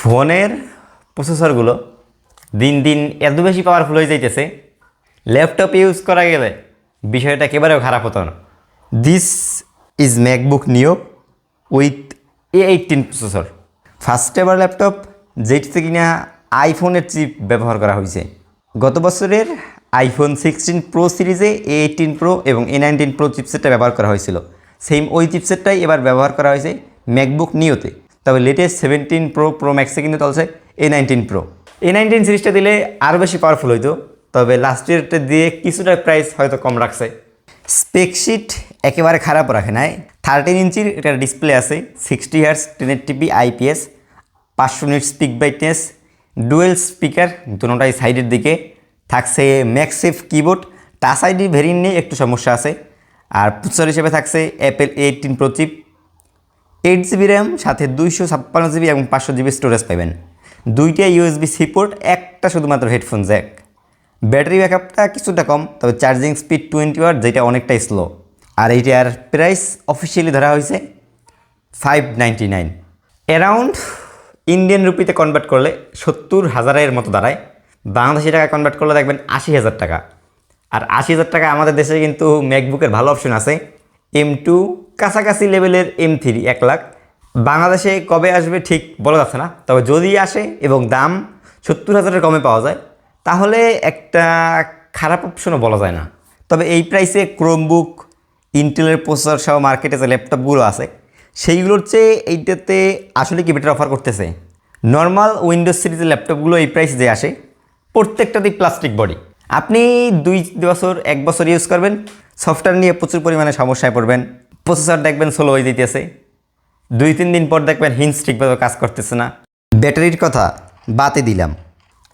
ফোনের প্রসেসরগুলো দিন দিন এত বেশি পাওয়ারফুল হয়ে যাইতেছে, ল্যাপটপ ইউজ করা গেলে বিষয়টা একেবারেও খারাপ হতো না। দিস ইজ ম্যাকবুক নিও with A18 processor, first ever laptop যেটিতে কিনা আইফোনের চিপ ব্যবহার করা হয়েছে। গত বছরের আইফোন 16 প্রো সিরিজে A18 প্রো এবং A19 প্রো চিপসেটটা ব্যবহার করা হয়েছিল। সেম ওই চিপসেটটাই এবার ব্যবহার করা হয়েছে ম্যাকবুক নিওতে। তবে লেটেস্ট 17 প্রো প্রো ম্যাক্সে কিন্তু চলছে A19 প্রো। A19 সিরিজটা দিলে আরও বেশি পাওয়ারফুল হইতো, তবে লাস্ট ইয়ারটা দিয়ে কিছুটা প্রাইস হয়তো কম রাখছে। স্পেকশিট একেবারে খারাপ রাখে নাই। 13 ইঞ্চির এটা ডিসপ্লে আছে, 60 hertz 1080p IPS, 500 nits peak brightness, dual speaker দুটোটাই সাইডের দিকে থাকছে, ম্যাক্সেফ কিবোর্ড। টাচ আইডি ভেরিয়েন্ট নিয়ে একটু সমস্যা আছে। আর প্রসেসর হিসেবে থাকছে Apple A18 pro chip, 8GB RAM, সাথে 256GB এবং 500GB স্টোরেজ পাবেন। দুইটা USB-C পোর্ট, একটা শুধুমাত্র হেডফোন জ্যাক। ব্যাটারি ব্যাকআপটা কিছুটা কম, তবে চার্জিং স্পিড 20 ওয়াট, যেটা অনেকটাই স্লো। আর এইটার প্রাইস অফিসিয়ালি ধরা হয়েছে 599। অ্যারাউন্ড ইন্ডিয়ান রুপিতে কনভার্ট করলে 70,000-এর মতো দাঁড়ায়। বাংলাদেশি টাকা কনভার্ট করলে দেখবেন 80,000 টাকা। আর 80,000 টাকা আমাদের দেশে কিন্তু ম্যাকবুকের ভালো অপশন আছে, M2 কাছাকাছি লেভেলের M3 1 লাখ। বাংলাদেশে কবে আসবে ঠিক বলা যাচ্ছে না, তবে যদি আসে এবং দাম 70,000-এর কমে পাওয়া যায় তাহলে একটা খারাপ অপশনও বলা যায় না। তবে এই প্রাইসে ক্রোমবুক, ইন্টেলের প্রসেসর সহ মার্কেটে যে ল্যাপটপগুলো আছে সেইগুলোর চেয়ে এইটাতে আসলে কি বেটার অফার করতেছে। নর্মাল উইন্ডোজ সিরিজের ল্যাপটপগুলো এই প্রাইস যে আসে প্রত্যেকটাতেই প্লাস্টিক বডি। আপনি 2 বছর 1 বছর ইউজ করবেন, সফটওয়্যার নিয়ে প্রচুর পরিমাণে সমস্যায় পড়বেন। প্রসেসর দেখবেন স্লো হয়ে যেতেছে, 2-3 দিন পর দেখবেন হিঞ্জ ঠিকভাবে কাজ করতেছে না। ব্যাটারির কথা বাদে দিলাম।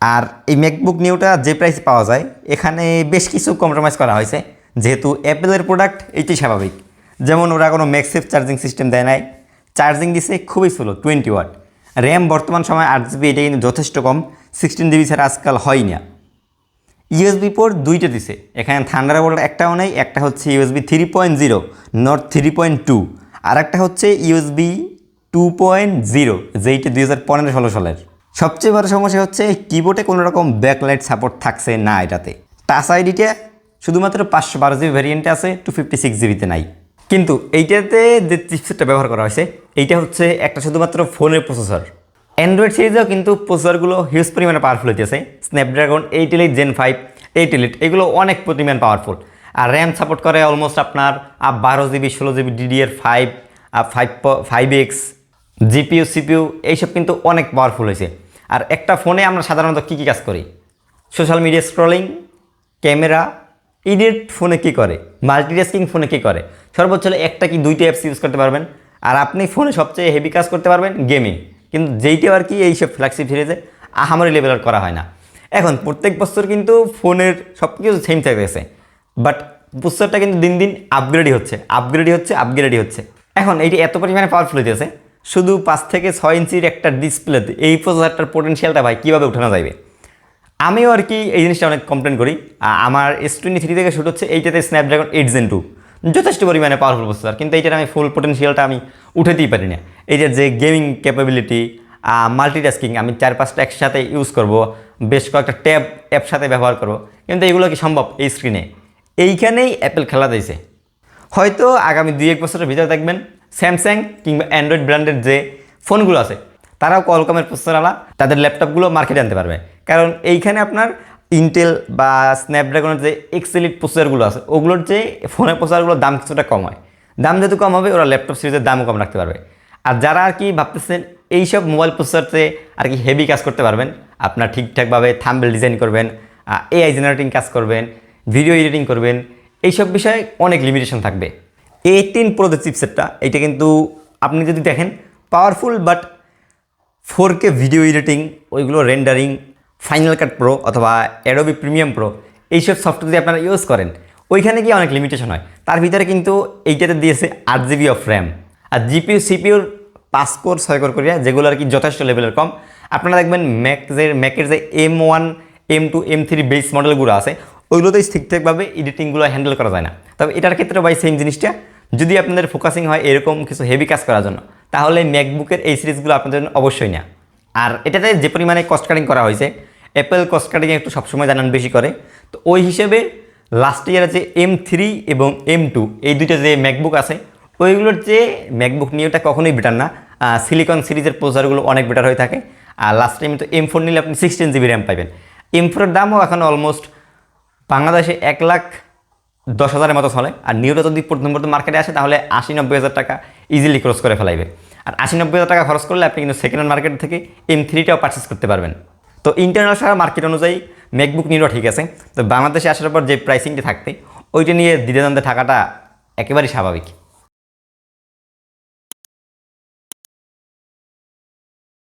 আর এই ম্যাকবুক নিউটা যে প্রাইসে পাওয়া যায় এখানে বেশ কিছু কম্প্রোমাইজ করা হয়েছে, যেহেতু অ্যাপেলের প্রোডাক্ট এইটাই স্বাভাবিক। যেমন ওরা কোনো ম্যাক্সেফ চার্জিং সিস্টেম দেয় নাই, চার্জিং দিছে খুবই স্লো 20 ওয়াট। র্যাম বর্তমান সময় 8GB, এটা কিন্তু যথেষ্ট কম, 16GB ছাড়া আজকাল হয় না। USB পোর্ট 2টা দিছে, এখানে থান্ডারবোল্ট একটাও নেই, একটা হচ্ছে USB 3.0 নট 3.2, আর একটা হচ্ছে USB 2.0 যেইটা 2015-16 সালের। সবচেয়ে বড় সমস্যা হচ্ছে কিবোর্ডে কোনো রকম ব্যাকলাইট সাপোর্ট থাকছে না এটাতে। টাচ আইডিটা শুধুমাত্র 512GB ভ্যারিয়েন্টে আছে, 256GBতে নাই। কিন্তু এইটাতে যে চিপসেটটা ব্যবহার করা হয়েছে এইটা হচ্ছে একটা শুধুমাত্র ফোনের প্রসেসর। অ্যান্ড্রয়েড সিরিজেও কিন্তু প্রসেসরগুলো হিউজ পরিমাণে পাওয়ারফুল হইতেছে। স্ন্যাপড্রাগন 8 Elite Gen 5, 8 Elite এগুলো অনেক পরিমাণ পাওয়ারফুল। আর র্যাম সাপোর্ট করে অলমোস্ট আপনার 12GB 16GB DDR5, 5X। GPU CPU এইসব কিন্তু অনেক পাওয়ারফুল হয়েছে। আর একটা ফোনে আমরা সাধারণত কী কাজ করি? Social media scrolling, camera, edit ফোনে কী করে, মাল্টিটাস্কিং ফোনে কী করে, সর্বোচ্চ হলে একটা কি 2টা অ্যাপস ইউজ করতে পারবেন। আর আপনি ফোনে সবচেয়ে হেভি কাজ করতে পারবেন গেমিং, কিন্তু যেইটা আর কি এইসব ফ্ল্যাগশিপ সিরিজে আহামরি লেভেলের করা হয় না। এখন প্রত্যেক বছর কিন্তু ফোনের সব কিছু সেম থাকতেছে, বাট প্রসেসরটা কিন্তু দিন দিন আপগ্রেডই হচ্ছে। এখন এইটি এত পরিমাণে পাওয়ারফুল হইতেছে, শুধু 5 থেকে 6 ইঞ্চির একটা ডিসপ্লেতে এই প্রসেসরটার পোটেনশিয়ালটা ভাই কীভাবে উঠানো যাবে। আমিও আর কি এই জিনিসটা অনেক কমপ্লেন করি। আমার S23 থেকে শুট হচ্ছে, এইটাতে স্ন্যাপড্রাগন 8 Gen 2 যথেষ্ট পরিমাণে পাওয়ারফুল প্রসেসর, কিন্তু এইটার আমি ফুল পোটেনশিয়ালটা আমি উঠাতেই পারি না। এইটার যে গেমিং ক্যাপাবিলিটি, মাল্টিটাস্কিং, আমি 4-5টা একসাথে ইউজ করব, বেশ কয়েকটা ট্যাব অ্যাপ সাথে ব্যবহার করব, কিন্তু এইগুলো কি সম্ভব এই স্ক্রিনে? এইখানেই অ্যাপেল খেলা দিয়েছে। হয়তো আগামী 2-1 বছরের ভিতরে দেখবেন স্যামসাং কিংবা অ্যান্ড্রয়েড ব্র্যান্ডের যে ফোনগুলো আছে তারাও কোয়ালকমের প্রসেসরওয়ালা তাদের ল্যাপটপগুলো মার্কেটে আনতে পারবে। কারণ এইখানে আপনার ইন্টেল বা স্ন্যাপড্রাগনের যে X Elite প্রসেসরগুলো আছে ওগুলোর যে ফোনের প্রসেসরগুলোর দাম কিছুটা কম হয়। দাম যেহেতু কম হবে, ওরা ল্যাপটপ সিরিজের দামও কম রাখতে পারবে। আর যারা আর কি ভাবতেছেন এইসব মোবাইল প্রসেসরতে আর কি হেভি কাজ করতে পারবেন, আপনার ঠিকঠাকভাবে থাম্বনেল ডিজাইন করবেন, AI জেনারেটিং কাজ করবেন, ভিডিও এডিটিং করবেন, এইসব বিষয়ে অনেক লিমিটেশন থাকবে। A18 প্রো যে চিপসেটটা এইটা কিন্তু আপনি যদি দেখেন powerful, but 4K video editing, ওইগুলো রেন্ডারিং, ফাইনাল কাট প্রো অথবা অ্যাডোবি প্রিমিয়াম প্রো এইসব সফটওয়্যার যদি আপনারা ইউজ করেন ওইখানে গিয়ে অনেক লিমিটেশন হয়। তার ভিতরে কিন্তু এইটাতে দিয়েছে 8GB অফ র্যাম, আর জিপিইউ সিপিইউর 5 কোর 6 কোর করিয়া, যেগুলো আর কি যথেষ্ট লেভেলের কম। আপনারা দেখবেন ম্যাকের যে M1, M2, M3 বেস মডেলগুলো আছে ওইগুলোতেই ঠিকঠাকভাবে এডিটিংগুলো হ্যান্ডেল করা যায় না। তবে এটার ক্ষেত্রে ভাই সেম জিনিসটা, যদি আপনাদের ফোকাসিং হয় এরকম কিছু হেভি কাজ করার জন্য, তাহলে ম্যাকবুকের এই সিরিজগুলো আপনাদের জন্য অবশ্যই না। আর এটাতে যে পরিমাণে কস্ট কাটিং করা হয়েছে, অ্যাপেল কস্ট কাটিং একটু সবসময় জানান বেশি করে, তো ওই হিসেবে লাস্ট ইয়ারে যে M3 এবং M2 এই দুইটা যে ম্যাকবুক আছে ওইগুলোর যে ম্যাকবুক নিয়োটা কখনোই বেটার না। সিলিকন সিরিজের প্রসেসরগুলো অনেক বেটার হয়ে থাকে। আর লাস্ট টাইম তো M4 নিলে আপনি 16 GB র্যাম পাবেন। M4-এর দামও এখন অলমোস্ট বাংলাদেশে 1,10,000-এর মতো চলে। আর নিউটা যদি প্রথম মার্কেটে আসে তাহলে 80-90 হাজার টাকা ইজিলি ক্রস করে ফেলাইবে। আর 80-90 হাজার টাকা খরচ করলে আপনি কিন্তু সেকেন্ড হ্যান্ড মার্কেট থেকে M3টাও পারচেস করতে পারবেন। তো ইন্টারন্যাশনাল মার্কেট অনুযায়ী ম্যাকবুক নিউটা ঠিক আছে, তো বাংলাদেশে আসার পর যে প্রাইসিংটা থাকবে ওইটা নিয়ে দ্বিধাদ্বন্দ্বে থাকাটা একেবারেই স্বাভাবিক।